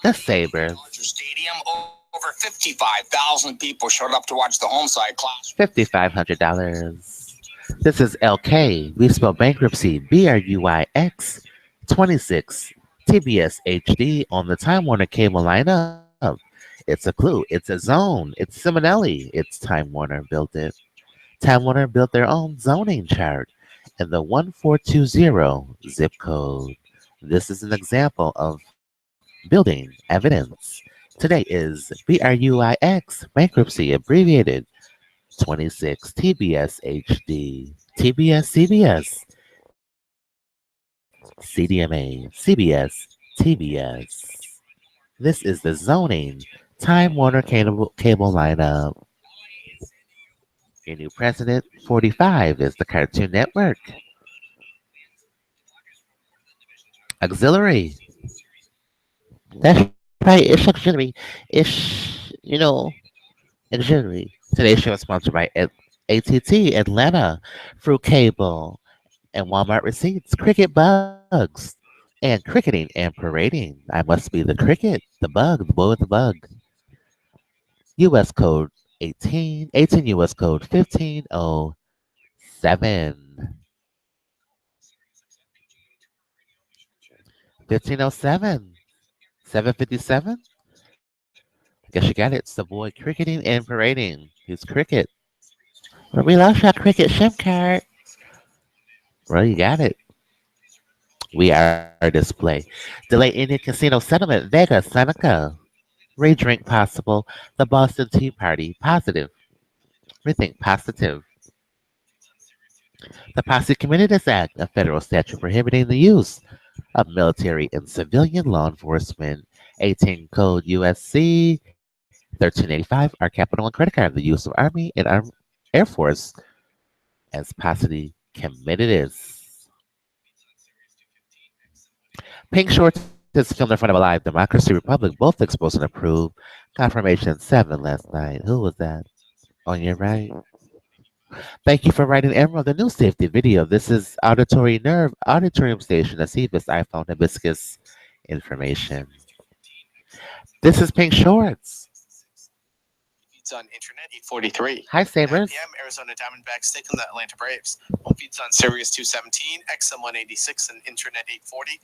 The Sabres. Dodger Stadium, over 55,000 people showed up to watch the home side clash. $5,500. This is LK. We spell bankruptcy. BRUIX. 26. TBS HD on the Time Warner cable lineup. It's a clue. It's a zone. It's Simonelli. It's Time Warner built it. Time Warner built their own zoning chart in the 1420 zip code. This is an example of building evidence. Today is BRUIX, bankruptcy abbreviated 26 TBS HD, TBS CBS, CDMA, CBS, TBS. This is the zoning Time Warner cable lineup. Your new president, 45, is the Cartoon Network. Auxiliary. That's right, it's auxiliary. It's, auxiliary. Today's show is sponsored by ATT Atlanta, Fruit Cable, and Walmart Receipts, Cricket Bugs, and cricketing and parading. I must be the cricket, the bug, the boy with the bug. U.S. code 18 U.S. code 1507. 1507. 757? I guess you got it. It's the boy cricketing and parading. He's cricket. Well, we lost our cricket SIM card. Well, you got it. We are display. Delay Indian Casino Settlement, Vegas, Seneca. Redrink possible. The Boston Tea Party, positive. Rethink positive. The Posse Communities Act, a federal statute prohibiting the use of military and civilian law enforcement. 18 Code USC 1385, our capital and credit card, the use of Army and Air Force as Posse Communities. Pink Shorts is filmed in front of a live Democracy Republic, both exposed and approved. Confirmation 7 last night. Who was that? On your right. Thank you for writing Emerald, the new safety video. This is Auditory Nerve, Auditorium Station, Acebus, iPhone, Hibiscus information. This is Pink Shorts. Feeds on Internet 843. Hi, Sabres. PM Arizona Diamondbacks taking the Atlanta Braves. Home feeds on Sirius 217, XM 186, and Internet 840.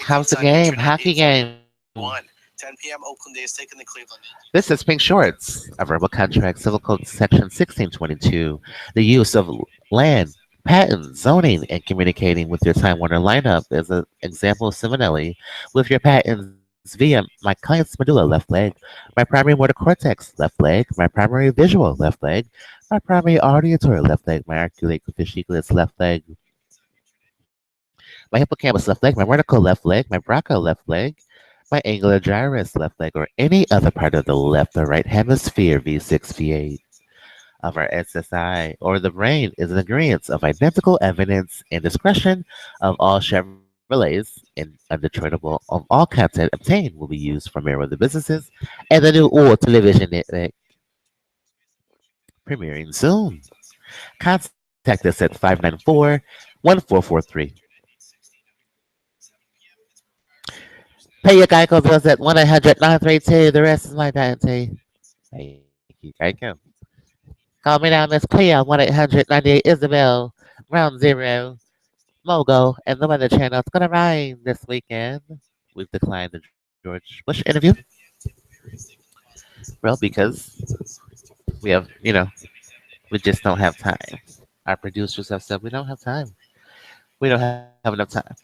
How's the game? Hockey game. 10 p.m. Oakland A's taking the Cleveland. This is Pink Shorts, a verbal contract, Civil Code Section 1622. The use of land, patent, zoning, and communicating with your Time Warner lineup is an example of Simonelli with your patents via my client's medulla, left leg, my primary motor cortex, left leg, my primary visual, left leg, my primary auditory, left leg, my articulate fasciculus, left leg, my hippocampus, left leg, my vertical, left leg, my broncho, left leg, my angular gyrus, left leg, or any other part of the left or right hemisphere, V6, V8, of our SSI, or the brain is an agreement of identical evidence and discretion of all Chevrolets and undetroitable of all content obtained will be used for Merriweather businesses and the new All Television Network. Premiering soon. Contact us at 594-1443. Pay your Geico bills at 1-800-932. The rest is my vanity. Thank you, Geico. Call me now, Miss Cleo, 1-800-98-ISABEL, Ground Zero, Mogo, and the Weather Channel. It's going to rain this weekend. We've declined the George Bush interview. Well, because we have, we just don't have time. Our producers have said we don't have time. We don't have enough time.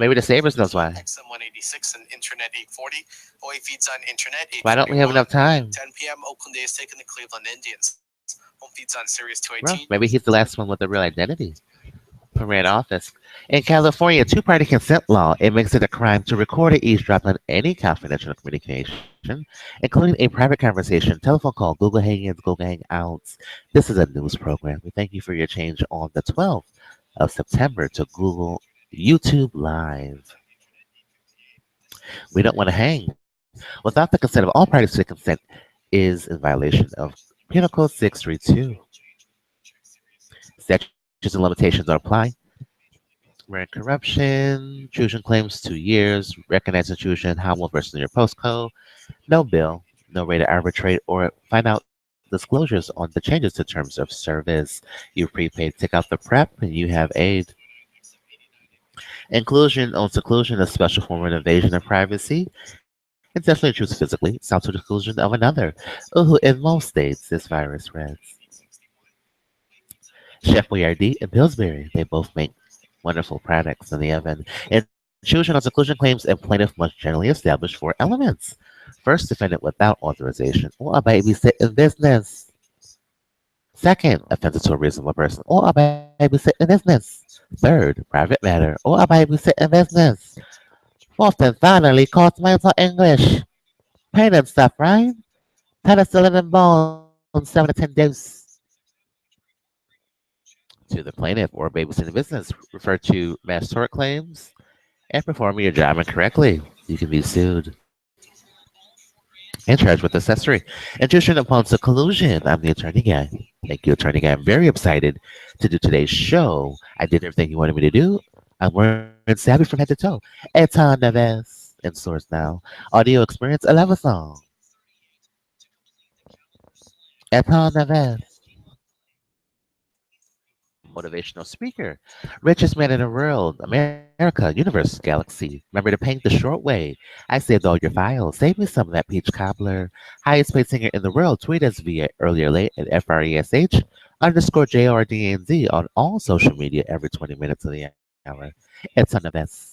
Maybe the Sabres knows why. XM 186 and Internet 840. Boy feeds on Internet 841. Why don't we have enough time? 10 p.m. Oakland A's taking the Cleveland Indians. Home feeds on Sirius Well, 218. maybe he's the last one with a real identity who ran office. In California, two-party consent law, it makes it a crime to record or eavesdrop on any confidential communication, including a private conversation, telephone call, Google Hangouts, Google Hangouts. This is a news program. We thank you for your change on the 12th of September to Google YouTube Live. We don't want to hang. Without the consent of all parties to consent is in violation of Penal Code 632. Statutes and limitations are applied. Rare corruption. Intrusion claims 2 years. Recognize intrusion. How will versus your postcode. No bill. No way to arbitrate or find out disclosures on the changes to terms of service. You prepaid, take out the prep, and you have aid. Inclusion on seclusion, a special form of invasion of privacy. It definitely intrudes physically. It's also the exclusion of another. Ooh, in most states, this virus spreads. Chef Boyardee and Pillsbury, they both make wonderful products in the oven. Intrusion on seclusion claims a plaintiff must generally establish 4 elements. First, defendant without authorization or a babysit in business. Second, offenses to a reasonable person or a babysit in business. Third, private matter or a babysit in business. Fourth and finally, customers for English. Pain and stuff, right? Penicillin and bones, 7 to 10 dose. To the plaintiff or babysitting business, refer to mass tort claims and performing your job incorrectly. You can be sued and charged with accessory. Intrusion upon collusion. I'm the attorney guy. Thank you, attorney guy. I'm very excited to do today's show. I did everything you wanted me to do. I'm wearing savvy from head to toe. Eton Neves in source now. Audio experience 11 song. Eton Neves. Motivational speaker. Richest man in the world. America, universe, galaxy. Remember to paint the short way. I saved all your files. Save me some of that peach cobbler. Highest paid singer in the world. Tweet us via earlier late at FRESH underscore JRDNZ on all social media every 20 minutes of the hour. It's on the best.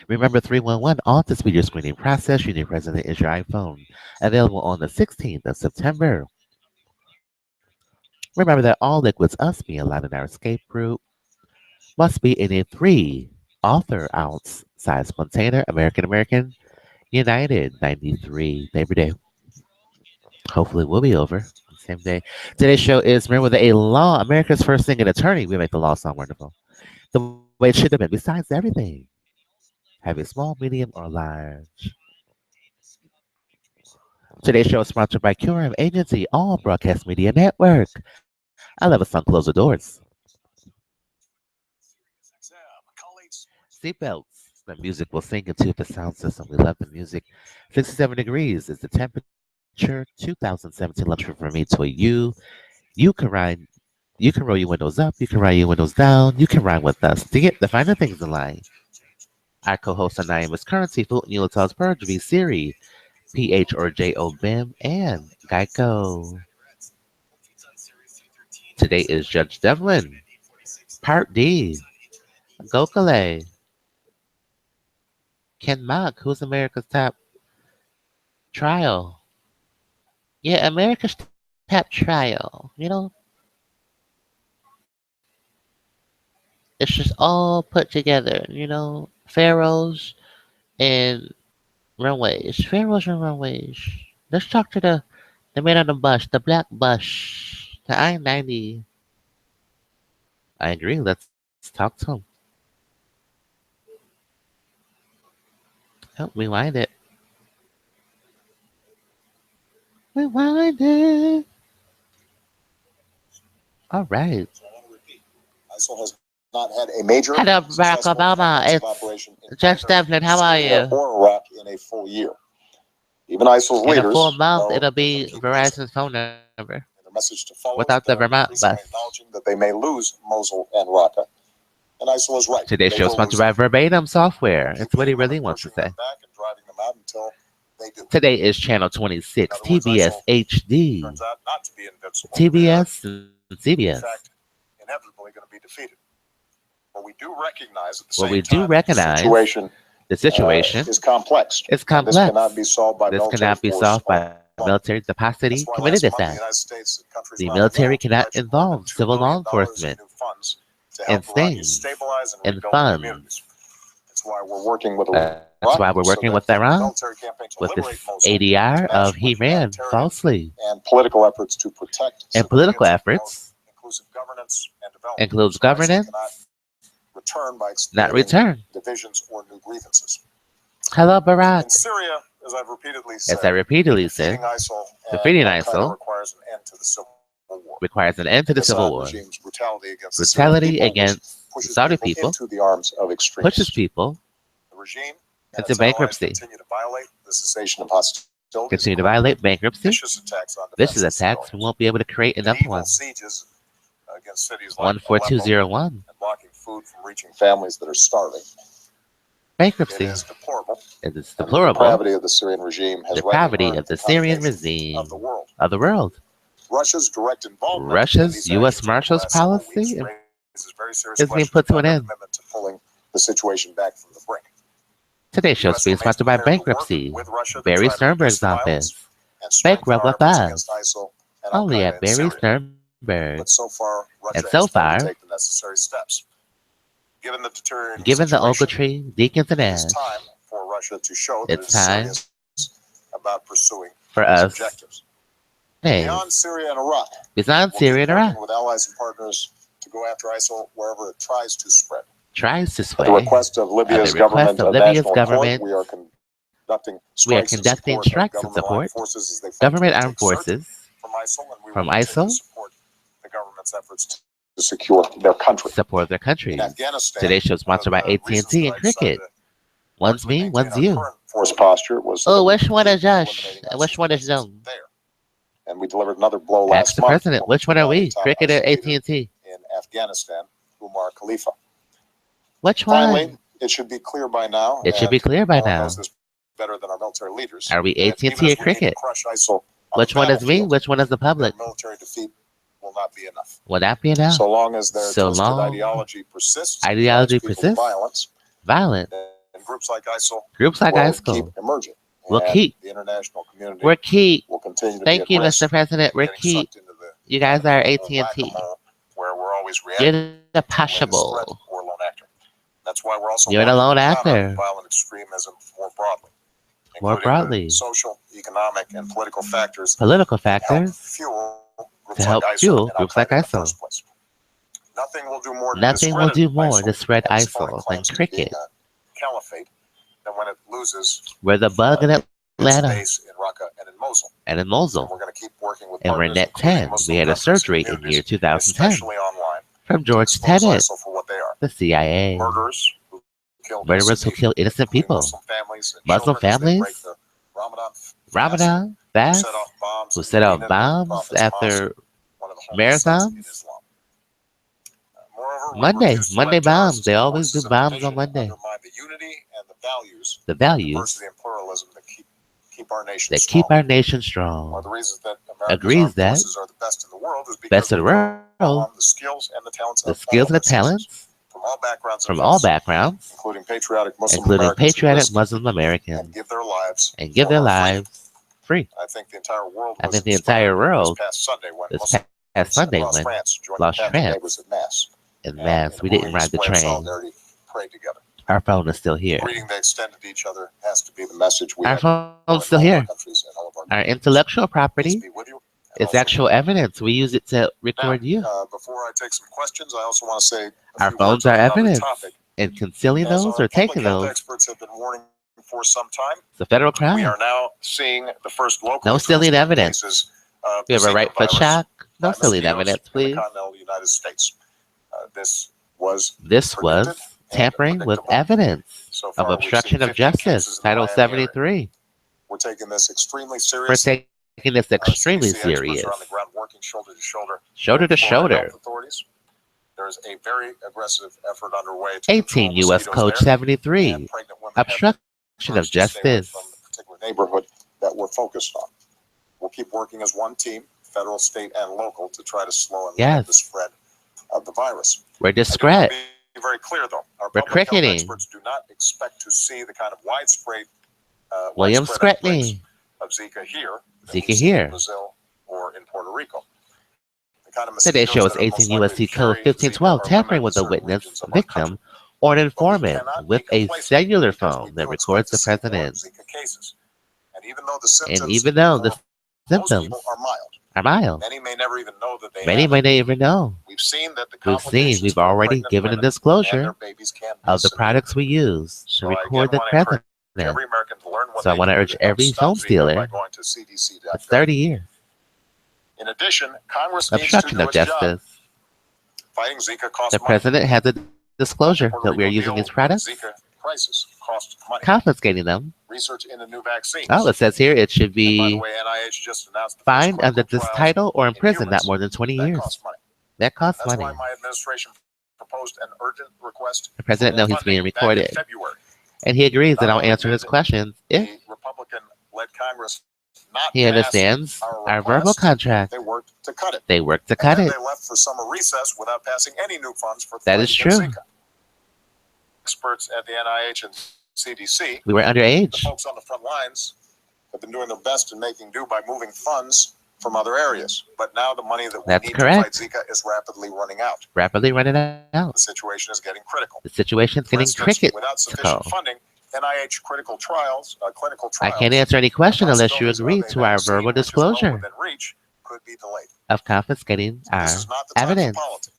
Remember 311 on this video screening process. Your new president is your iPhone. Available on the 16th of September. Remember that all liquids must be allowed in our escape group. Must be in a 3 author ounce size container. American United 93 Labor Day. Hopefully we'll be over the same day. Today's show is MerriweatherA.Law, America's first singing attorney. We make the law sound wonderful. The way it should have been, besides everything. Have a small, medium, or large. Today's show is sponsored by Curium Agency, All Broadcast Media Network. I love a song, Close the Doors. Seatbelts. The music will sink into the sound system. We love the music. 67 degrees is the temperature. 2017 luxury for me to you. You can ride. You can roll your windows up. You can ride your windows down. You can ride with us to get the finer things in life. Our co-host and I am Miss Currency, Food and Utah's Purge, V Siri, PH or JO BIM, and Geico. Today is Judge Devlin, Part D, Gokale, Ken Mock, who's America's top trial. Yeah, America's top trial. It's just all put together. Pharaohs and runways. Pharaohs and runways. Let's talk to the man on the bus, the black bus, the I-90. I agree. Let's talk to him. Oh, rewind it. Rewind it. All right. ISIL has not had a major Hello, Barack Obama. It's Judge Devlin. How are you? Or Iraq in a full year. Even ISIL's In leaders a full month, know it'll be that Verizon's phone number. in their message to followers, Without the they're Vermont increasingly bus. acknowledging that they may lose Mosul and Raqqa. And ISIL is right. Today's They show is will sponsored lose by them. Verbatim Software. It's what he Keeping them really and wants to pushing say. them back and driving them out until they do. Today is Channel 26, In other words, TBS ISIL HD, turns out not to be invincible. TBS and In CBS. fact, inevitably going to be defeated. But we do recognize at the Well, same we do time recognize the situation is complex. It's And complex. this cannot be solved by This military cannot be force solved by alone. military capacity That's why committed last to month the that. United States and countries The around the military world cannot pledged more than involve $2 civil law billion in enforcement new funds to and help Iraqis things stabilize and and rebuild their funds. communities. That's why we're working with That's why we're working with the Iran military campaign to with liberate this Mosul ADR to match of with he ran humanitarian falsely. and political efforts to protect And political civilians and promote efforts inclusive governance and development. includes So ISIL governance, cannot return by not exploiting return. divisions or new grievances. Hello, In Barack. Syria, as I've repeatedly As said, I repeatedly said, defeating ISIL defeating and Al-Qaeda ISIL requires an end to the civil war. requires an end to the civil Assad war. regime's brutality against the Syrian Brutality people was against pushes Saudi people people into the arms of pushes extremists. people The regime into and its allies bankruptcy, continue to violate the cessation of hostilities, continue to violate bankruptcy, vicious attacks on vicious defenseless attacks. We civilians, won't be able to create enough medieval ones. sieges against cities like Aleppo 14201. and blocking food from reaching families that are starving. It Bankruptcy. is deplorable. It is And the deplorable. depravity of the Syrian regime has Depravity earned of the the Syrian condemnation regime of the world. of the world. Russia's direct involvement in Russia's these U.S. actions over the Marshals last several policy weeks raises very serious is being questions put to about an their end. commitment to pulling the situation back from the brink. Today's show is US being remains sponsored by prepared to work Bankruptcy, with Russia to Barry try to Sternberg's reduce violence office. and strengthen Bankrupt our with efforts us. against ISIL and Only Al-Qaeda at in Barry Syria. Sternberg. But so far, Russia And so has failed far, to take the necessary steps. Given the deteriorating given the situation, Ogletree, Deacons, and it Ash, is time for Russia to show that it's it's time serious about pursuing for its us. objectives. Hey, Beyond Syria and Iraq, beyond we'll Syria keep and working Iraq, with allies and partners to go after ISIL wherever it tries to spread. tries to At sway. the request of Libya's government and national accord, we are conducting strikes in support of government armed forces as they fight to Armed take Sirte Forces from ISIL, and we from will continue ISIL to support the government's efforts to secure their country. support their country. In Afghanistan, Today's show is sponsored by one of the reasons AT&T that and I decided Cricket. to One's largely me, one's maintain our you. current force posture was so Oh, that we which could one is keep Josh? eliminating And which ISIL's one is presence Joan? there. And we delivered another blow Ask last the month president. when Which one are we? top Cricket or ISIL leader AT&T? in Afghanistan, Umar Khalifa. Which one? Finally, it should be clear by now. It should be clear by no one now. knows this better than our military leaders. Are we that AT&T even as or we need to Cricket? crush ISIL on Which the one is me? battlefield, Which one is the their public? military defeat will not be enough. Will that be enough? So long as their So twisted long ideology persists, ideology drives people to persists, violence, violent. and groups like ISIL Groups like will ISIL keep emerging. will And keep. the international community We're keep. will continue to Thank be you, at risk Mr. President. of We're getting keep. sucked into the You guys are political AT&T. whack-a-mole where we're always reacting You're the to the latest threat possible. or lone actor. That's why we're also You're the lone working to counter actor. violent extremism more broadly, More including broadly. the social, economic, and political factors Political that help factors fuel groups to help like ISIL fuel and groups like Al-Qaeda in the ISIL. first place. Nothing will do more to Nothing will discredit do more to spread and its phony ISIL than claims to being Cricket. a caliphate than when it loses We're the bug in its Atlanta base in Raqqa and in Mosul. and in And Mosul. we're going to keep working with And we're partners, net including 10. Muslim We had a countries and surgery in communities, year 2010 especially online, from to George expose Tenet, ISIL for what they are. the CIA. Murderers who kill Murderers who kill innocent including people. Muslim families and Muslim children as they break families. the Ramadan fast, Ramadan who fast. set off bombs Who in set off Medina, the bombs Prophet's after mosque, one of the holiest sites in marathons. Islam. Moreover, we Monday. refuse to Monday let bombs. terrorists They and always do forces of bombs division on Monday. undermine the unity and the values The of values diversity and pluralism that keep our nation that strong. keep our nation One of strong. the reasons that America's Agrees armed that forces are the best in the world is because best of we the draw world, on the skills and the talents the of skills all and the of its citizens, talents from all backgrounds and from all faiths, backgrounds, including patriotic Muslim including Americans who patriotic risk Muslim and Americans, give their lives and give for their our freedom. lives free. I think the entire world I was think the inspired entire world this past Sunday when this Muslims past Sunday across when France joined lost the Catholic France neighbors at Mass. in And mass. in a We didn't moving ride the display of train. solidarity, prayed together. Our phone is still here. The greeting they extended to each other has to be the message we Our have phone's in still all of our here. countries and all of our Our communities. intellectual Peace property be with you. And is also actual with you. evidence. We use it to record you. Before I take some questions, I also want to say a Our few phones words are on another evidence. topic. And concealing As those our or taking public health those experts have been warning for some time, is a federal we crime. are now seeing the first local No stealing evidence. cases of We have a Zika right foot virus shock. No by stealing mosquitoes evidence, in the please. continental United States. This was This predicted was and tampering with predictable. evidence So of far, we've obstruction seen of 15 justice, cases in the Title Miami area. 73. We're taking this extremely We're seriously. taking this extremely CDC experts serious. are on the ground working shoulder to shoulder Shoulder to with Florida shoulder. health authorities. There is a very aggressive effort underway to 18 control U.S. mosquitoes Code there, 73. and pregnant women have been Obstruction of urged to stay away justice. from the particular neighborhood that we're focused on. We'll keep working as one team, federal, state, and local, to try to slow and limit the Yes. spread of the virus. We're I do want discreet. to be very clear, though. Our We're public health cricketing. experts do not expect to see the kind of widespread William widespread outbreaks Scretney. of Zika here that Zika we've seen here. in Brazil or in Puerto Rico. The kind of Today's show is mosquitoes that are 18 most U.S.C. likely to Code carry 1512, Zika are tampering limited with to a certain witness, regions of our victim, country. or an But we informant cannot with be a complacent cellular because phone we that do records expect the to see more president. Zika cases. And even though the And symptoms even though the for most symptoms people are mild, are mild, many may never even know that they many have may it. not even know. We've seen that the We've already given a and disclosure their babies can be of the severe. products we use to So I record again the want to encourage president. every American to learn what So I they want to can do urge to help every stop phone Zika by stealer. going to cdc.gov. It's 30 years. In addition, Congress needs to Obstruction do of its job. justice. Fighting Zika The costs money. president has a disclosure Puerto that we are Rico using deal these products, with Zika crisis cost money. confiscating them. Research into new vaccines. Oh, it says here it should And by the be way, NIH just announced the first fined under clinical this trials title or in imprisoned not humans. more than 20 That years. costs money. That costs That's money. why my administration proposed an urgent request The president for knows he's funding being back in recorded. February. And he agrees that Not I'll only answer did his questions if the Republican-led Congress not he pass understands our our verbal request, contract. they worked to cut it. They worked to And cut then it. they left for summer recess without passing any new funds for the That fight is against true. Zika. Experts at the NIH and CDC, We were the underage. folks on the front lines, have been doing their best in making do by moving funds from other areas. But now the money that we That's need correct. to fight Zika is rapidly running out. Rapidly running out. The situation is getting critical. The situation's For getting instance, without sufficient critical. funding, NIH clinical trials, I can't answer any question unless you agree to our vaccine, verbal which is disclosure well within reach, could be delayed. of confiscating our This is not the time for evidence. politics.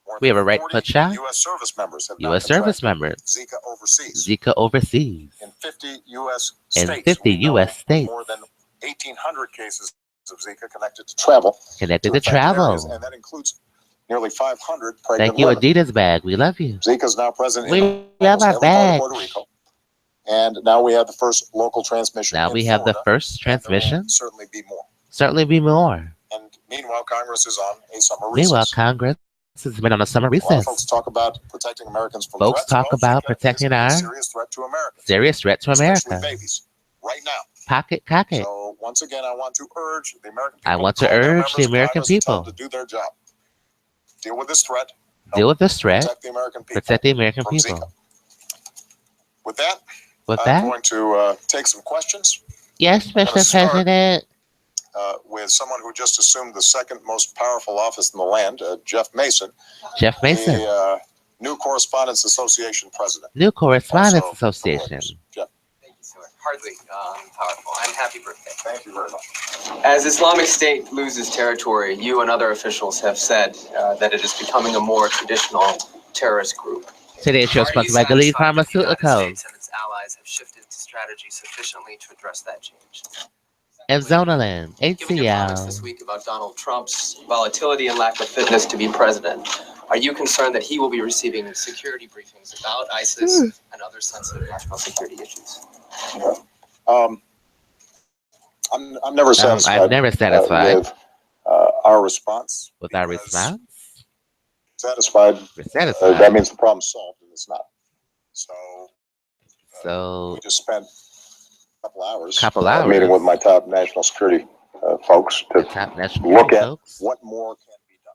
More We have a than right 40 foot shot. U.S. service members have U.S. now service contracted members. Zika overseas. Zika overseas. In 50 U.S. In states, 50 we know U.S. states. more than 1,800 cases of Zika connected to travel. Connected to affected areas, travel. and that includes nearly 500 pregnant Thank you, women. Adidas bag. We love you. Zika is now present We in love our almost every part of bags. Puerto Rico. And now we have the first local transmission Now in we have the Florida, first and there will transmission. certainly be more. Certainly be more. And meanwhile, Congress is on a summer Meanwhile, recess. Congress has been on a summer A lot of folks recess. talk about protecting Americans from Folks threats. talk Well, about Zika protecting is a our serious threat to Americans, serious threat to especially America. babies, right now. Pocket cocket. So once again, I want to urge the American people. I want to call their urge members the of American Congress and tell them people. to do their job. Deal with this threat. Deal with this threat. Protect the American people. Protect the American from people. Zika. With that, With I'm that, going to take some questions yes, I'm gonna Mr. start President. with someone who just assumed the second most powerful office in the land, Jeff Mason, Jeff Mason, the New Correspondents Association president. New Correspondents Also, Association. Jeff, Thank you, sir. Hardly powerful. And happy birthday. thank you very much. As Islamic State loses territory, you and other officials have said that it is becoming a more traditional terrorist group. Today's show is Are you sponsored by Gilead satisfied that the United Pharmaceuticals States and its allies have shifted strategy sufficiently to address that change? and ZONING, Given your comments this HCL. week about Donald Trump's volatility and lack of fitness to be president, are you concerned that he will be receiving security briefings about ISIS and other sensitive national security issues? I'm never satisfied. I'm never satisfied with our response. with our because response. Satisfied. We're satisfied. That means the problem's solved, and it's not. So So we just spent a Couple hours. meeting with my top national security folks the to top national look at folks. what more can be done.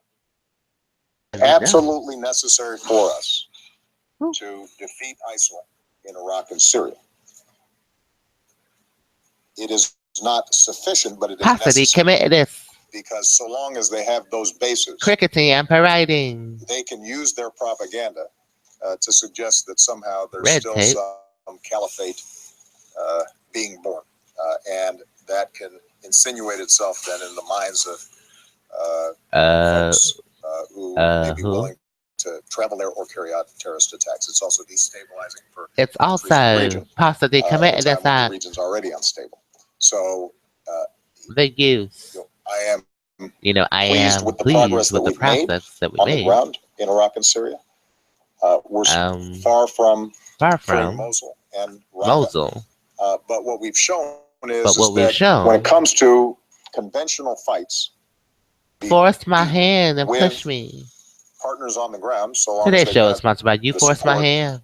And we know. Absolutely necessary for us Whew. to defeat ISIL in Iraq and Syria. It is not sufficient, but it is Possibly necessary, committed this. because so long as they have those bases, Cricketing and parading. they can use their propaganda to suggest that somehow there's Red still tape. some caliphate being born, and that can insinuate itself then in the minds of folks who may be who? willing to travel there or carry out terrorist attacks. It's also destabilizing for It's countries in the also region, possibly at a committed time this when the on region's already unstable. So the use. I am I pleased am with the pleased progress with that the we've made process that we on the made. ground in Iraq and Syria. We're far from Far freeing from Mosul and Raqqa. Mosul. But what we've shown is, But what is we've that shown- when it comes to conventional fights, we Force my hand and with push me. partners on the ground, so long as Today's they've show got, is sponsored by You the Force My support. Hand.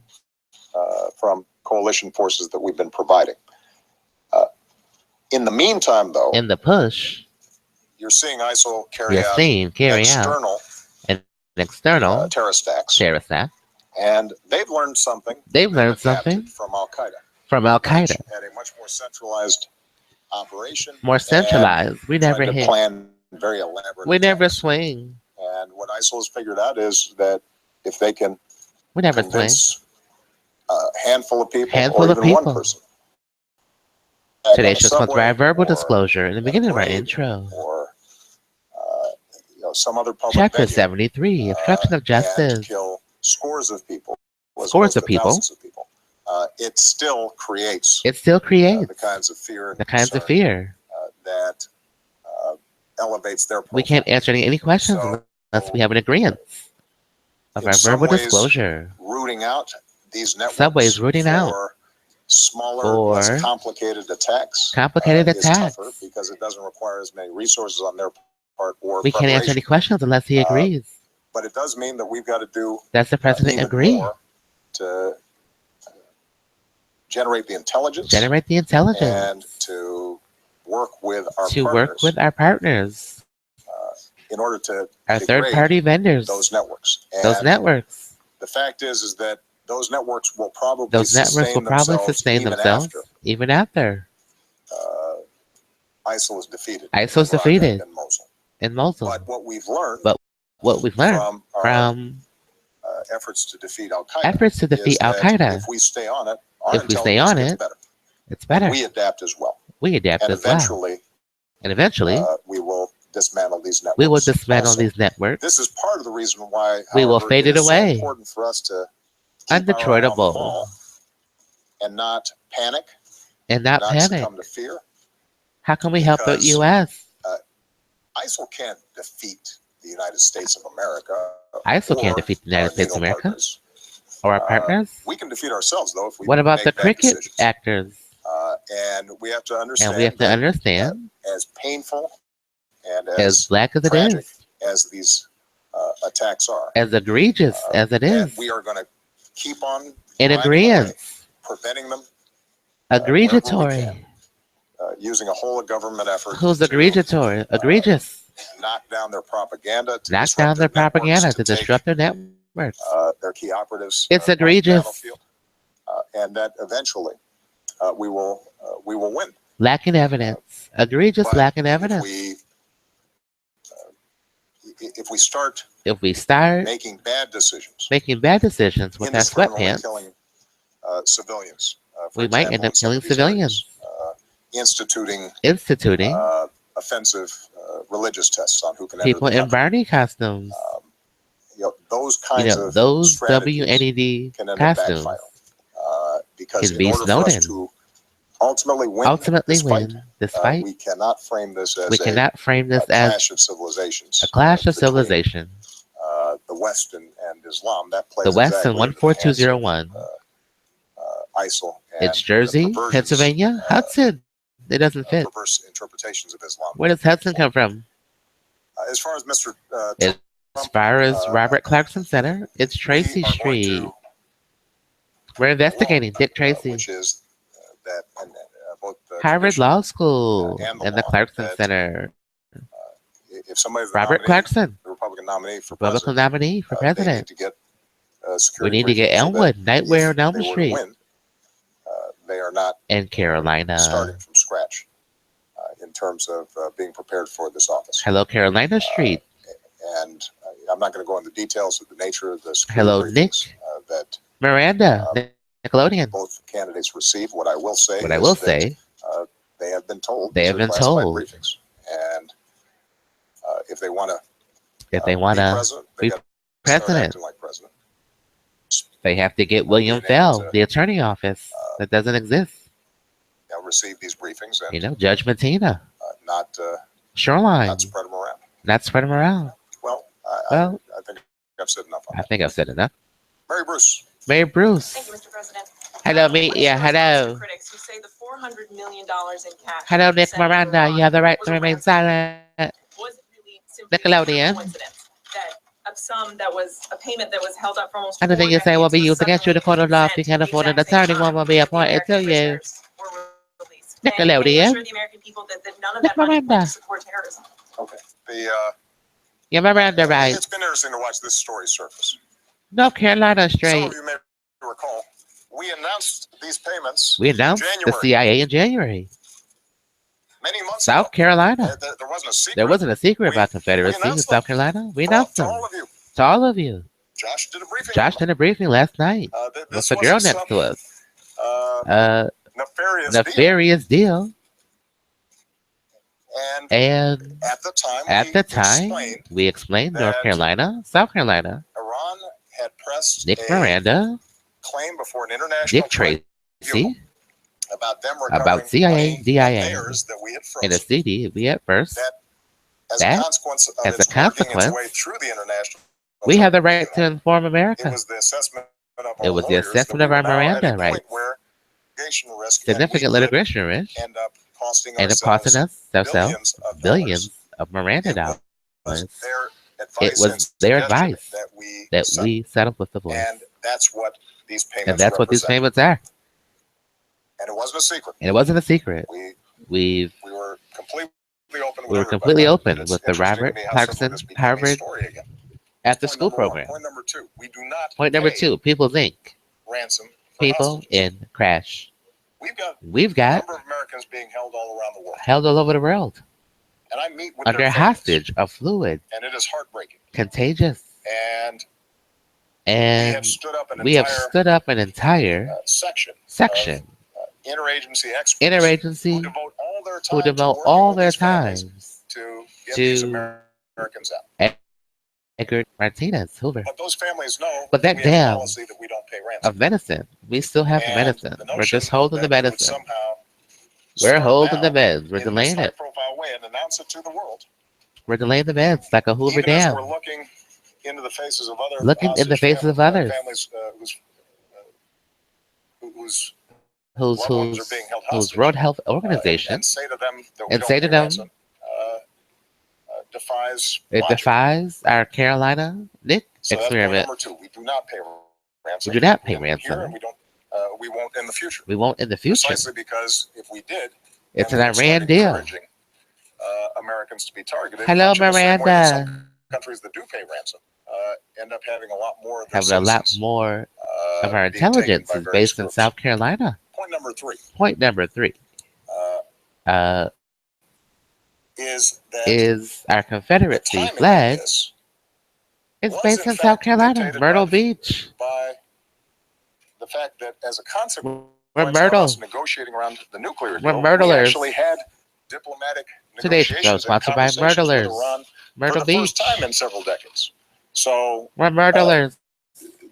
from coalition forces that we've been providing. In the meantime, though, In the push, you're seeing ISIL carry you're out seeing carry out external an external terrorist acts, terrorist act. and they've learned something. They've learned adapted something from Al Qaeda. from Al Qaeda. Had a much more centralized operation. More centralized. We and tried never to hit. plan very elaborate. We never attacks. swing. And what ISIL has figured out is that if they can We never swing. convince a handful of people, Handful or of even one people. person, Today's show is sponsored by a verbal or disclosure in the beginning of our parade, intro. or some other public Chapter venue, 73, Obstruction of and Justice. kill scores of people, as Scores opposed of to people. thousands of people. It still creates It still creates the kinds of fear and the kinds of concern, fear. that elevates their profile. We can't answer any questions So- unless we have an agreement. of in our some verbal ways disclosure. rooting out these networks Some ways rooting out for smaller, for less complicated attacks complicated is attacks. tougher because it doesn't require as many resources on their part or We can't answer any preparation. questions unless he agrees. But it does mean that we've got to do Does the president even agree? more to generate the intelligence Generate the intelligence and to work with our to partners work with our partners, in order to our degrade third-party vendors, those networks. those And networks. the fact is that those networks will probably Those networks will probably sustain themselves even after uh, ISIL is defeated. ISIL is in Raqqa defeated and Mosul. in Mosul. But what we've learned From from efforts to defeat Al Qaeda efforts to defeat is that Al-Qaeda, if we stay on it, our if we stay intelligence on gets it, better. it's better. We adapt as well. We adapt And as well. eventually, And we will dismantle these networks. we will dismantle also. these networks. This is part of the reason why, We will however, fade it is so away. important for us to keep our eye on the Undetroitable. ball and not panic, And not panic. succumb to fear. How can we help the Because U.S.? ISIL can't defeat the United States of America. ISIL can't or defeat the United our States of NATO America partners. or our partners. We can defeat ourselves, though, if we What about make the bad cricket decisions. actors? And we have to understand, And we have to understand, as painful and as black as it tragic is, as these attacks are, as egregious as it and is, we are going to keep on in finding a agreement, way, preventing them, egregatory. using a whole of government effort Who's to egregatory? Egregious. knock down their propaganda, to Knock disrupt down their their networks, propaganda to take, disrupt their networks. their key operatives. It's off the egregious. battlefield, and that eventually we will win. Lacking evidence. Egregious, But lacking evidence. If we start making bad decisions with our indiscriminately sweatpants, killing civilians, for we might end example, up in some killing of these civilians. areas, Instituting offensive religious tests on who can people enter the in Barney costumes. those kinds of Those strategies WNED can end up costumes backfiring. Because can in be order for us Snowden. to ultimately win Ultimately this fight, win this fight. we cannot frame this as We cannot frame this a as clash of civilizations. a clash of between, civilization. The West and Islam. That plays The West exactly in into the hands of, 14201. ISIL and It's Jersey, the perversions, Pennsylvania, Hudson. It doesn't fit. perverse interpretations of Islam. Where does Hudson come from? As far as Mr. As far as Robert Clarkson Center, it's Tracy we are going Street. to We're investigating Dick Tracy. which is that both the Harvard commission, Law School and the and the law Clarkson that Center. if somebody's the Robert nominee, Clarkson, the Republican nominee for Republican president, nominee for they need president. to get We security need to get briefings so Elmwood, that Nightwear if on Elm they were to Street, win, they are not and Carolina. starting from scratch in terms of being prepared for this office. Hello, Carolina Street. And I'm not going to go into details of the nature of the security Hello, briefings that Miranda, Nickelodeon. both candidates receive. What I will say What I is will that say, they have been told they these have are been classified told. briefings, and if they want to if they be want to president, be they got to start president, acting like president. they have to get William Being able Fell, to, the attorney office that doesn't exist. receive these briefings and Judge Matina, not Shoreline, spread them around. not spread them around. Well, Well, I think I've said enough on I that. think I've said enough. Mary Bruce. Mary Bruce. Thank you, Mr. President. Hello, What is your response hello. to critics who say the $400 million in cash Hello, Nick sent to Miranda. Iran You have the right was to a remain ransom? silent. Was it really simply Nickelodeon. a coincidence that a sum that was a payment that was held up for almost Anything 4 you say will be decades used was against you in the court of law. If you sent can't at the afford an exact same attorney, one time will be that the appointed to American you. prisoners were released? Can you Nickelodeon. assure the American people that none of Nick that money went Miranda. to support terrorism? Okay. Your Miranda It's rights. been interesting to watch this story surface. North Carolina Some straight. of you may recall, we announced these payments We announced the January. CIA in January. Many months South ago. Carolina. There wasn't a secret. There wasn't a secret We- about Confederacy we in announced South them. Carolina. We To announced them all of you. to all of you. Josh did a briefing. Josh did a briefing last night This with the girl wasn't next to some, us. nefarious deal. Nefarious deal. And And at the time, we explained North that Carolina, South Carolina, Iran had pressed Nick a Miranda, claim before an international Dick Tracy, about them recovering about CIA, money of DIA, theirs that we had in a frozen. CD we had first. That, as That, a consequence of as its a working its consequence way through the international We have the right to inform It America. was the assessment of our It was the lawyers assessment that of we our were now at Miranda a point rights. where litigation risk, and we Significant could litigation risk. end up costing And it costing ourselves us ourselves billions billions of Miranda of dollars. dollars. It It was was their their advice advice that that we settled with the voice. and that's what these And payments that's what these represent. payments are. And it wasn't a secret. And it wasn't a secret. We were completely open. We were completely open with the Robert Clarkson Harvard after school program. Point number two, we do not Point number pay two, People Inc. ransom for People hostages. in crash. We've We've got a got number of Americans being held all around the world. held all over the world And I meet with under their families, hostage of fluid, and it is heartbreaking. contagious. And And we have stood up an entire section section, interagency experts interagency, who devote all their time to get these to Americans out. Edgar Martinez Hoover. But those families know But that we have a dam policy that we don't pay ransom. of medicine, we still have the And medicine. the We're notion just holding the that we would medicine. somehow We're start holding the now meds. We're in delaying this it. high-profile way and announce it to the world. We're delaying the meds like a Hoover Even as Dam. we're looking into the faces of other Looking in the hostage faces of families others whose whose loved ones are being held whose hostage, World Health and Organization say to them that we and don't say to pay them ransom, defies it logic. defies our Carolina Nick So that's point experiment. number two. We do not pay ransom. We do not pay We didn't here, ransom. and we won't in the future. We won't in the future. Precisely because if we did, It's then an we would start Iran deal. encouraging, Americans to be targeted. Hello, much in the same way that some Miranda. countries that do pay ransom end up having a lot more of their Having a lot citizens, more of our being taken intelligence by is various based in groups. South Carolina. Point number three Point number three uh, is that is our the Confederacy timing of flag this is was based in in South fact Carolina, dictated Myrtle Beach. by the fact that as a consequence We're of Myrtle. us negotiating around the nuclear We're deal, Myrtlers. we actually had diplomatic Today's show negotiations and sponsored by conversations with Myrtlers. Iran for Myrtle the first Beach. time in several decades. So We're Myrtlers.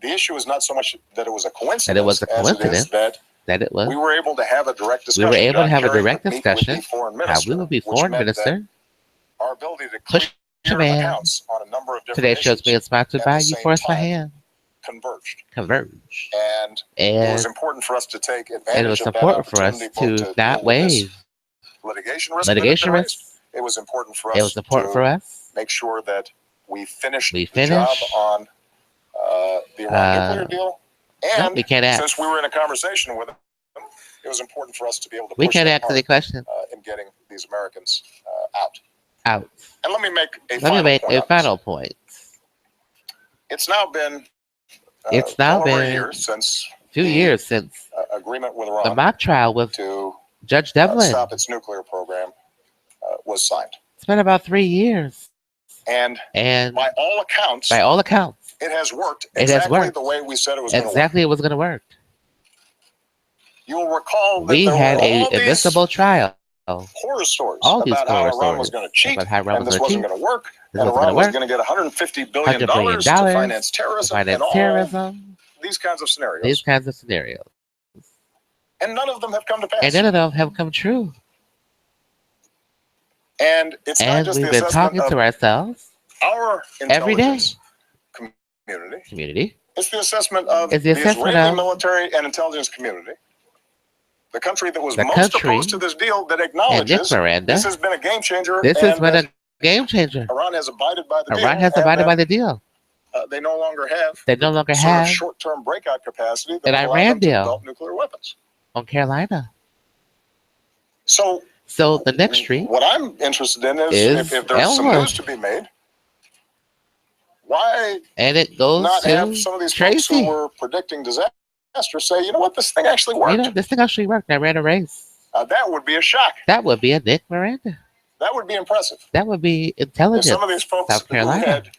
the issue is not so much that it was a coincidence, That it was a as it is coincidence that that it was. we were able to have a direct We discussion. were able to John have a Kerry direct could meet with the discussion foreign how minister, we would be which foreign meant that minister. our ability to Push clear man. accounts on a number of different Today's show is issues being sponsored at by the You same Force My time Hand. converged. Converge. And it was And important for us to take it advantage was of that important for us opportunity both to not deal with this waive litigation risk. litigation that it raised. risk. It was important for us It was important to for us. make sure that we finished We the job finish. on the Iran nuclear deal. No, And we can't ask. since we were in a conversation with them, it was important for us to be able to We push can't them answer the hard, question. in getting these Americans out. Out. And let me make a Let final me make point a on this. final point. It's now been It's now well over a been year since a few the years since agreement with the Iran mock trial with to Judge Devlin. stop its nuclear program was signed. It's been about 3 years. And And by all accounts, by all accounts, it has worked It has exactly worked. the way we said it was going to work. exactly it was going to work. You'll recall that We there had were a all these invincible trial. horror stories All these about how horror Iran was stories going to cheat about how Iran and was this going to wasn't cheat. going to work, This and wasn't Iran going was to going work. to get $150 billion $100 billion to finance to terrorism finance and all terrorism. these kinds of scenarios. These kinds of scenarios. And none of them have come to pass. And none of them have come true. And it's not And just we've the been assessment talking of to ourselves our every day. intelligence community. Community. It's the assessment of It's the the assessment Israeli of military and intelligence community. The country that was the most country opposed to this deal that and Nick acknowledges Miranda. this has been a game changer. This has and been that a game changer. Iran has abided by the deal. Iran has and abided that, by the deal. They no longer have They no longer sort of have short-term breakout capacity an that allows Iran them to deal develop nuclear weapons. on Carolina. So the next street what I'm interested in is if there's some Elmwood. news to be made, why And it goes not to have some of these folks Tracy. who were predicting disaster say, you know what, this thing actually worked. This thing actually worked. I ran a race. That would be a shock. That would be a Nick Miranda. That would be impressive. That would be If intelligent. some of these folks South who Carolina. had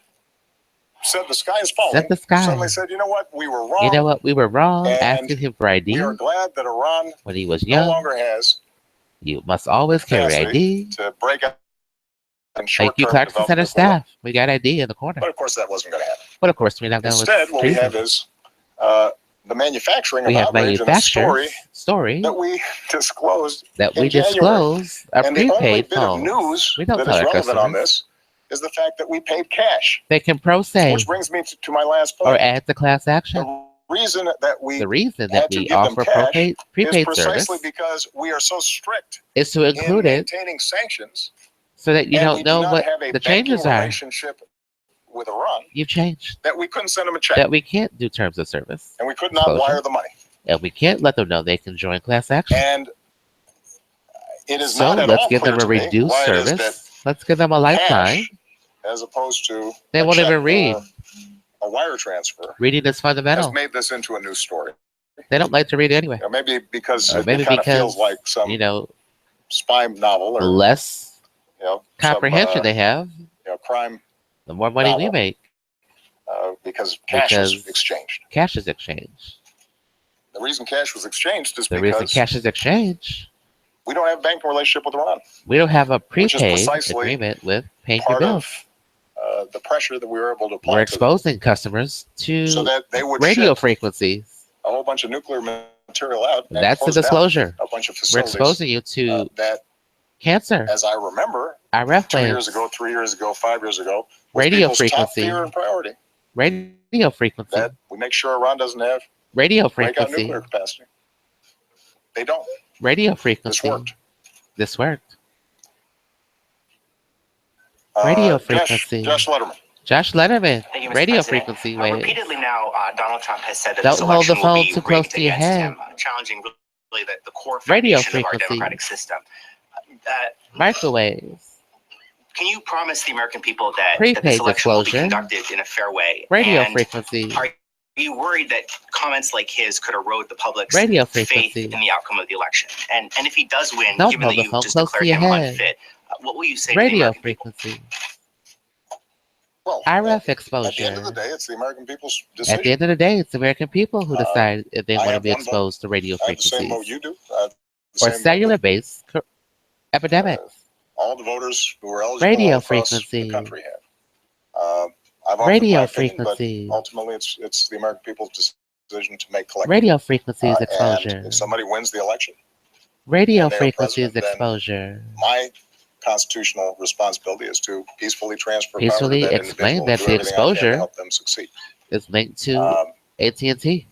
said the sky is falling Said the sky. suddenly said, you know what, we were wrong. You know what? We were wrong And asking him for ID We are glad that Iran when he was no young. longer has You must always carry capacity ID. to break out in Thank short-term you, Clarkson Center development. staff. We got ID in the corner. But of course, that wasn't going to happen. But of course, we're not going Instead, what we treason. have is the manufacturing We of have outrage and a story story that we disclosed that we in January. disclose a And the only prepaid bit of phone. news We don't that tell is our relevant on customers. this is the fact that we paid cash. They can pro se Which brings me to my last or point. add to class action. The reason that we The reason had that to we give them offer cash prepaid is precisely service because we are so strict is to in include it maintaining sanctions, so that you and don't we do know not what have a the banking changes are. relationship with Iran, You've changed. that we couldn't send them a check, That we can't do terms of service and we could not exposure. wire the money. And we can't let them know they can join class action. And it is So not at let's all give clear them a to me reduced why it is that service. Let's give them a lifeline. cash, as opposed to They a won't check even read. or a wire transfer, Reading is has fundamental. made this into a news story. They don't like to read anyway. You know, maybe because Or it maybe kind of because, feels like some spy novel, the or less comprehension some, they have, crime the more money we novel. make. Because cash is Because exchanged. cash is exchanged. The reason cash was exchanged is The reason because cash is exchanged, we don't have a banking relationship with Iran. we don't have a Which is prepaid precisely agreement with paying your Part bills. of the pressure that we were able to apply We're to exposing customers them, so to that they would radio ship frequencies. a whole bunch of nuclear material out and That's the close down disclosure. a bunch of We're facilities exposing you to that, cancer, as I remember, RF 2 years waves, ago, 3 years ago, 5 years ago, was radio people's top frequency, fear and priority. radio frequency, That we make sure Iran doesn't have radio breakout frequency, nuclear capacity. They don't. radio This frequency. worked. This worked. Radio frequency. Josh Letterman. Josh Letterman, Thank you, Mr. radio President. frequency waves. Repeatedly now, Donald Trump has said that Don't this hold the election will phone be too close rigged to your against head. him, challenging really the core Radio foundation of our frequency. democratic system. Microwaves. Can you promise the American people that Prepaid this election will be disclosure. conducted in a fair way? Radio And frequency. Are you worried that comments like his could erode the public's Radio faith frequency. in the outcome of the election? And if he does win, Don't given hold that the you've phone just close to declared your him head. unfit, what will you say to the Radio American people? frequency. Well, RF at the end exposure. of the day, it's the American people's decision. At the end of the day, it's American people who decide if they I want to have be one vote. exposed to radio I have the same vote frequencies you do. I have the or same vote cellular-based epidemics. all the voters who are eligible Radio all across frequency. the country have. I've offered Radio my opinion, frequency. but ultimately it's the American people's decision to make collectively. Radio frequencies And exposure. if somebody wins the election, Radio and they are frequencies president, then exposure. my constitutional responsibility is to peacefully transfer Peacefully power to that explain individual that and do the everything I can to exposure help them succeed. is linked to Um, AT&T.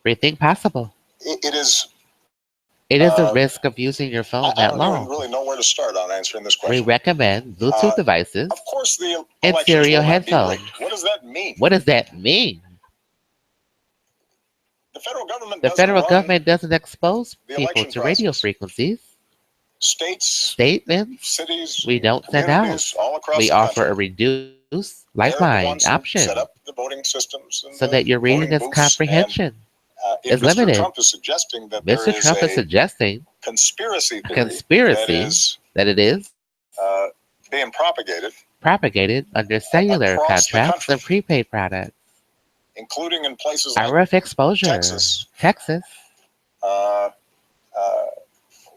Rethink possible. it is. It is a Uh, risk of using your phone I that don't even long. really know where to start on answering this We question. recommend Bluetooth devices Of course, the and elections stereo will not be headphones. rigged. What does that mean? What does that mean? The federal government The doesn't federal run government doesn't expose the people election to radio process. frequencies. States, Statements cities, we don't send out. communities all across We the offer a country. reduced They're the lifeline ones who option set up the voting systems and so the that your reading voting is booths, comprehension and, is if Mr. limited. Trump is suggesting that there Mr. is Trump is a suggesting conspiracy a theory conspiracy that it is being propagated, propagated under cellular across the contracts country. and prepaid products. including in places like RF exposure. Texas. Texas.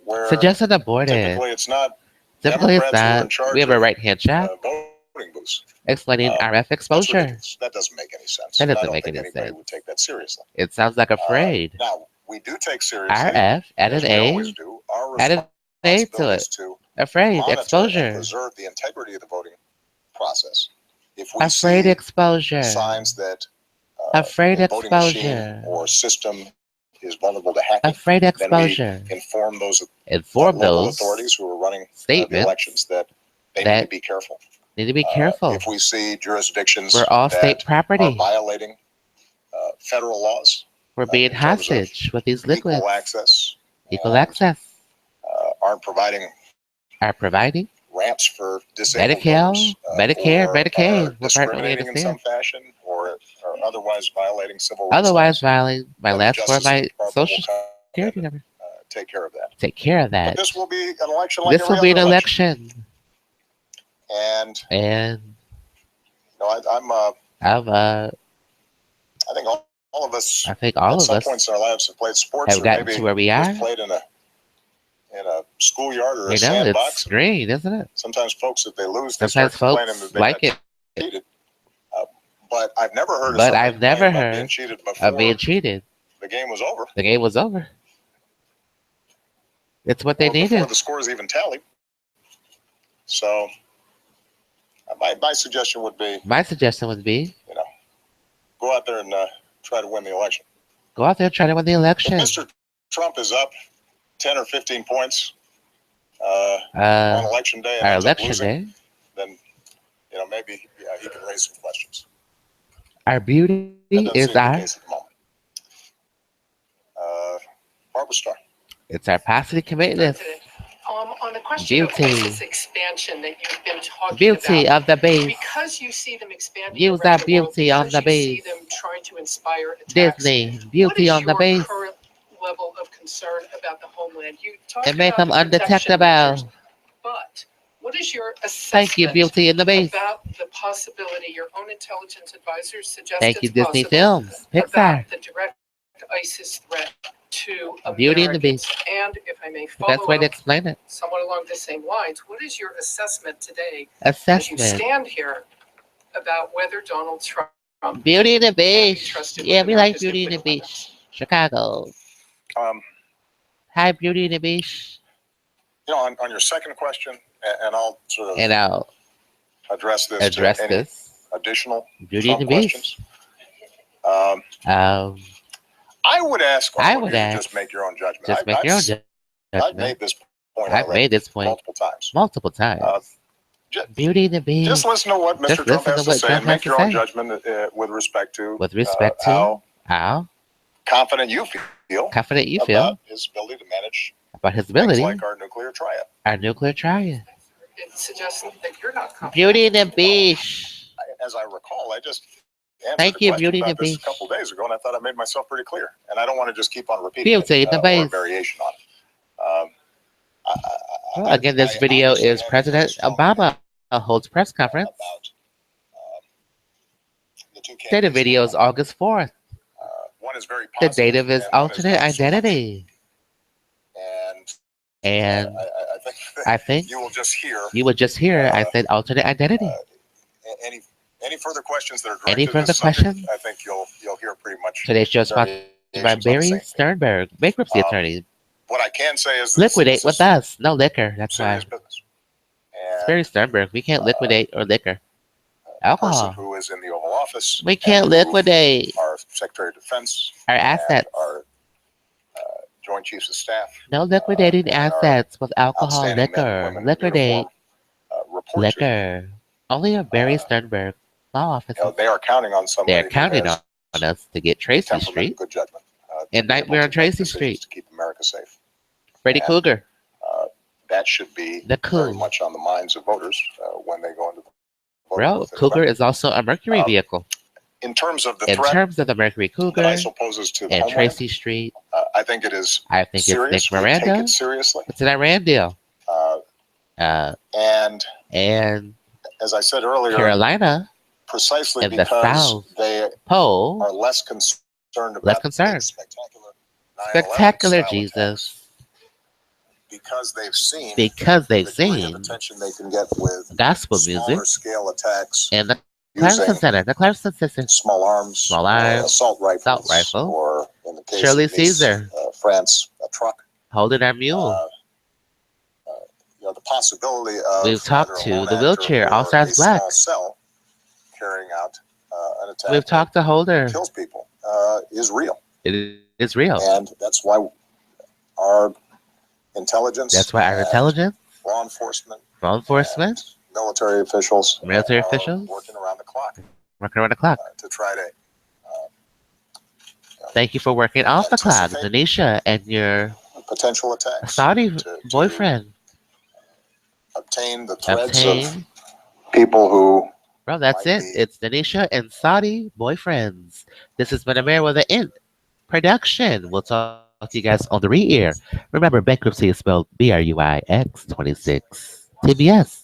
Where Suggested aborted. typically it's not Typically it's Democrats who are in not. charge We have a of, right-hand shot voting booths. explaining RF That's exposure. ridiculous. That doesn't make any sense. That And I doesn't don't make think any anybody sense. would take that seriously. It sounds like afraid. Now, we do take seriously, RF, add as an we A, always do, our add an A to responsibility it. is to Afraid monitor and exposure. preserve the integrity of the voting process. If we Afraid see exposure. signs that Afraid the voting machine exposure. or system is vulnerable to hacking, Afraid then exposure. we inform those Inform local those authorities who are running the statements elections that they that need to be careful. need to be careful. If we see jurisdictions We're all that state are property. violating federal laws, We're being in terms of hostage with these liquids. equal access, Equal and, access. aren't providing Are providing ramps for disabled Medicare, voters, Medicare, or Medicaid. are We're partly discriminating in some understand. fashion, or otherwise violating civil rights. Otherwise, laws, violating my then the last four of Justice my Department social will come security and, number. take care of that. Take care of But that. this will be an election like This will every be an other election. And And I'm I've I think all of us I think all at of some us points in our lives have played sports, have or gotten maybe to where we just are. played in a schoolyard or a You know, sandbox. it's green, isn't it? Sometimes folks, if they lose, they Sometimes start complaining folks that they like got it. cheated. But I've never heard of But somebody I've never complaining about heard being cheated before of being cheated. the game was over. The game was over. It's what they or before needed. the scores even tallied. So my suggestion would be, go out there and try to win the election. Go out there and try to win the election. If Mr. Trump is up 10 or 15 points on election day and Our ends up election losing, day. then maybe he can raise some questions. Our beauty That doesn't is seem the our. case at the moment. Barbara Starr. It's our positive commitment. On the question of Beauty. ISIS expansion that you've been talking Beauty about, of the base. because you see them expanding Use around that the world, beauty on because the you see base. them trying to inspire attacks, Disney. what Beauty is on the your base. current level of concern about the homeland? You talked And make about them the protection measures, undetectable. but what is your Thank you, assessment beauty in the base. about the possibility your own intelligence advisors suggest Thank you, it's Disney possible Films. Pixar. about the direct ISIS threat to Beauty and the Americans? Beast. And if I may The best follow way to up explain it. somewhat along the same lines, what is your assessment today as you Assessment. stand here about whether Donald Trump Beauty and the can be Beast. trusted Yeah, with we like America's Beauty and the nuclear Beast. weapons? Chicago. Um, Hi, Beauty and the Beast. on your second question, and I'll sort of And I'll address this address to any this. additional Beauty and the Trump Beast. questions. I would ask all of you to just make your own judgment. Just make your own I've judgment. made this point I've already made this point multiple times. multiple times. Beauty and the Beast. Just listen to what Just Mr. Trump listen has to to what say Trump and make has your to own say. judgment with respect to how how confident you feel confident you feel about his ability to manage about his things ability, like our nuclear triad. our nuclear triad. It suggests that you're not confident. Beauty and the Beast. As I recall, I just answered Thank a you, question Beauty and about the this a Beast. couple days ago, and I thought I made myself pretty clear. And I don't want to just keep on repeating Beauty it, and the or a Beast. variation on it. Well, again, this video is President Obama holds press conference. About the two Data video is August 4th. One is very The positive, date of his and one is alternate not so much. identity. And I I think you will just hear you would just hear I said alternate identity. any further questions that are directed Any to further this subject, questions? I think you'll hear pretty much Today's show is sponsored by variations on the Barry same thing. Sternberg, bankruptcy attorney. What I can say is Liquidate this with is us. No liquor. That's why. serious business. It's And Barry Sternberg. We can't liquidate or liquor. the person Alcohol. who is in the Oval Office, We can't and who liquidate our Secretary of Defense, our and assets. our Joint Chiefs of Staff, No liquidating and our assets with alcohol, outstanding men and liquor, women in liquidate, uniform, report to. liquor. Only a Barry Sternberg law office. They are counting on somebody They're counting who has on us to get Tracy temperament Street and good judgment. To and be able Nightmare to on make Tracy decisions Street. to keep America safe. Freddy And Krueger. That should be The very coup. much on the minds of voters when they go into the voting Bro, booth in Cougar November. is also a Mercury vehicle. In terms of the In threat terms of the Mercury that Cougar ISIL poses to the and homeland, Tracy Street, I think it is I think serious. it's We Nick take Miranda. it seriously. It's an Iran deal. And And as I said earlier, Carolina precisely in the because South they Pole, are less concerned about less concerned. spectacular 9/11 Spectacular style Jesus. attacks, because they've seen Because they've the degree seen of attention they can get with gospel music smaller scale attacks and the Clarkson using Center, the Clarkson Center, small arms, Small arms, assault rifles, assault rifle, or in the case Shirley of Nice, Caesar. France, a truck. holding our mule. The possibility of We've talked either a to lone the actor wheelchair, or All Stars a Black. small cell carrying out an attack We've talked to Holder. that kills people is real, It is real. and that's why our intelligence, That's why our and intelligence, law enforcement, law enforcement, and military officials, Military are officials. working around the clock working around the clock. to try to Thank you for working off the clock, anticipate Denisha, and your potential attacks, Saudi to boyfriend. obtain the threads of Obtain. people who Bro, that's might it. be It's Denisha and Saudi boyfriends. This has been a Merriweather Int production. We'll talk to you guys on the re-air. Remember, bankruptcy is spelled BRUIX 26. TBS.